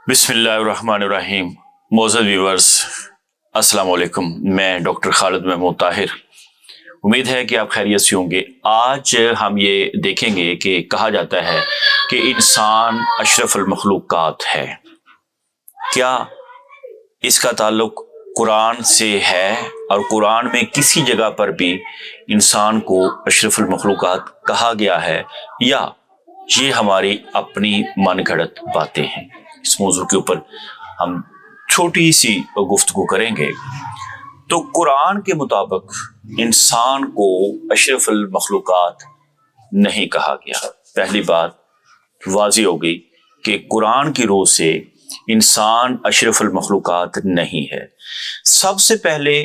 بسم اللہ الرحمن الرحیم۔ معزز ویورز، السلام علیکم۔ میں ڈاکٹر خالد محمود طاہر، امید ہے کہ آپ خیریت سے ہوں گے۔ آج ہم یہ دیکھیں گے کہ کہا جاتا ہے کہ انسان اشرف المخلوقات ہے۔ کیا اس کا تعلق قرآن سے ہے؟ اور قرآن میں کسی جگہ پر بھی انسان کو اشرف المخلوقات کہا گیا ہے، یا یہ ہماری اپنی من گھڑت باتیں ہیں؟ اس موضوع کے اوپر ہم چھوٹی سی گفتگو کریں گے۔ تو قرآن کے مطابق انسان کو اشرف المخلوقات نہیں کہا گیا۔ پہلی بات واضح ہو گئی کہ قرآن کی روح سے انسان اشرف المخلوقات نہیں ہے۔ سب سے پہلے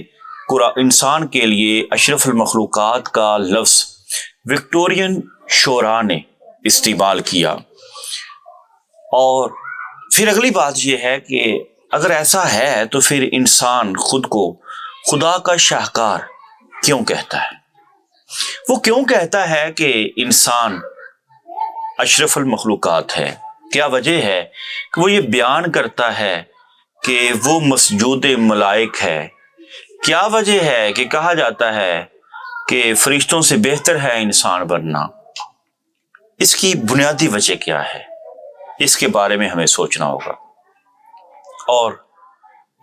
انسان کے لیے اشرف المخلوقات کا لفظ وکٹورین شعراء نے استعمال کیا، اور پھر اگلی بات یہ ہے کہ اگر ایسا ہے تو پھر انسان خود کو خدا کا شاہکار کیوں کہتا ہے؟ وہ کیوں کہتا ہے کہ انسان اشرف المخلوقات ہے؟ کیا وجہ ہے کہ وہ یہ بیان کرتا ہے کہ وہ مسجود ملائک ہے؟ کیا وجہ ہے کہ کہا جاتا ہے کہ فرشتوں سے بہتر ہے انسان بننا؟ اس کی بنیادی وجہ کیا ہے؟ اس کے بارے میں ہمیں سوچنا ہوگا۔ اور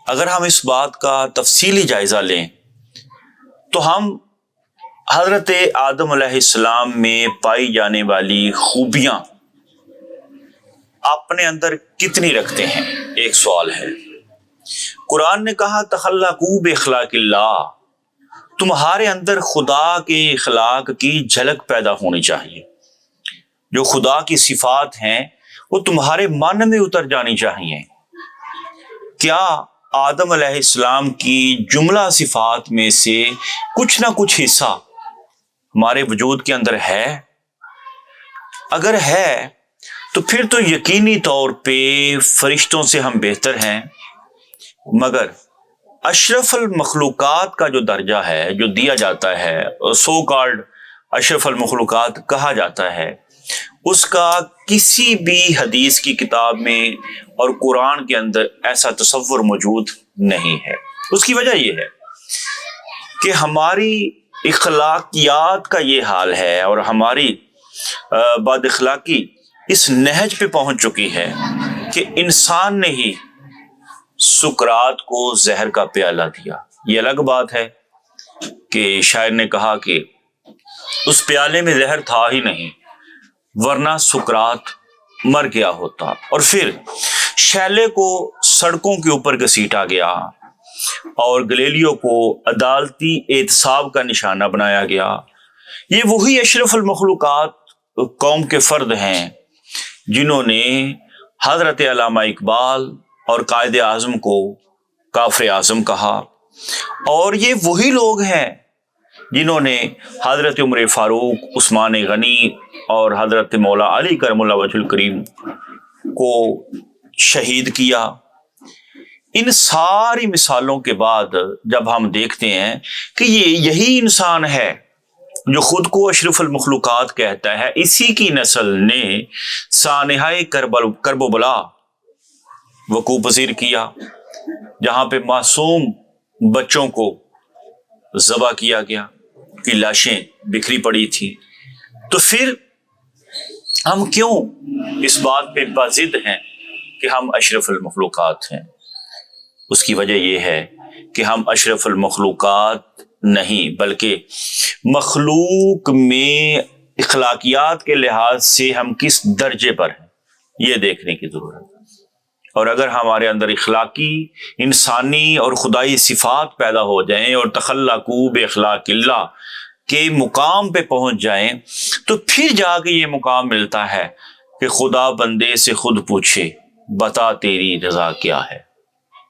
اگر ہم اس بات کا تفصیلی جائزہ لیں تو ہم حضرت آدم علیہ السلام میں پائی جانے والی خوبیاں اپنے اندر کتنی رکھتے ہیں؟ ایک سوال ہے۔ قرآن نے کہا تخلقوا باخلاق اللہ، تمہارے اندر خدا کے اخلاق کی جھلک پیدا ہونی چاہیے۔ جو خدا کی صفات ہیں وہ تمہارے من میں اتر جانی چاہیے۔ کیا آدم علیہ السلام کی جملہ صفات میں سے کچھ نہ کچھ حصہ ہمارے وجود کے اندر ہے؟ اگر ہے تو پھر تو یقینی طور پہ فرشتوں سے ہم بہتر ہیں۔ مگر اشرف المخلوقات کا جو درجہ ہے، جو دیا جاتا ہے، سو کالڈ اشرف المخلوقات کہا جاتا ہے، اس کا کسی بھی حدیث کی کتاب میں اور قرآن کے اندر ایسا تصور موجود نہیں ہے۔ اس کی وجہ یہ ہے کہ ہماری اخلاقیات کا یہ حال ہے، اور ہماری بد اخلاقی اس نہج پہ پہنچ چکی ہے کہ انسان نے ہی سقراط کو زہر کا پیالہ دیا۔ یہ الگ بات ہے کہ شاعر نے کہا کہ اس پیالے میں زہر تھا ہی نہیں، ورنہ سقراط مر گیا ہوتا۔ اور پھر شیلے کو سڑکوں کے اوپر گھسیٹا گیا، اور گلیلیو کو عدالتی احتساب کا نشانہ بنایا گیا۔ یہ وہی اشرف المخلوقات قوم کے فرد ہیں جنہوں نے حضرت علامہ اقبال اور قائد اعظم کو کافر اعظم کہا، اور یہ وہی لوگ ہیں جنہوں نے حضرت عمر فاروق، عثمان غنی اور حضرت مولا علی کرم اللہ وجہ الکریم کو شہید کیا۔ ان ساری مثالوں کے بعد جب ہم دیکھتے ہیں کہ یہی انسان ہے جو خود کو اشرف المخلوقات کہتا ہے، اسی کی نسل نے سانحہ کرب و بلا وقوع پذیر کیا، جہاں پہ معصوم بچوں کو ذبح کیا گیا، کی لاشیں بکھری پڑی تھی۔ تو پھر ہم کیوں اس بات پہ باضد ہیں کہ ہم اشرف المخلوقات ہیں؟ اس کی وجہ یہ ہے کہ ہم اشرف المخلوقات نہیں، بلکہ مخلوق میں اخلاقیات کے لحاظ سے ہم کس درجے پر ہیں یہ دیکھنے کی ضرورت ہے۔ اور اگر ہمارے اندر اخلاقی، انسانی اور خدائی صفات پیدا ہو جائیں اور تخلقوا باخلاق اللہ کے مقام پہ پہنچ جائیں، تو پھر جا کے یہ مقام ملتا ہے کہ خدا بندے سے خود پوچھے بتا تیری رضا کیا ہے۔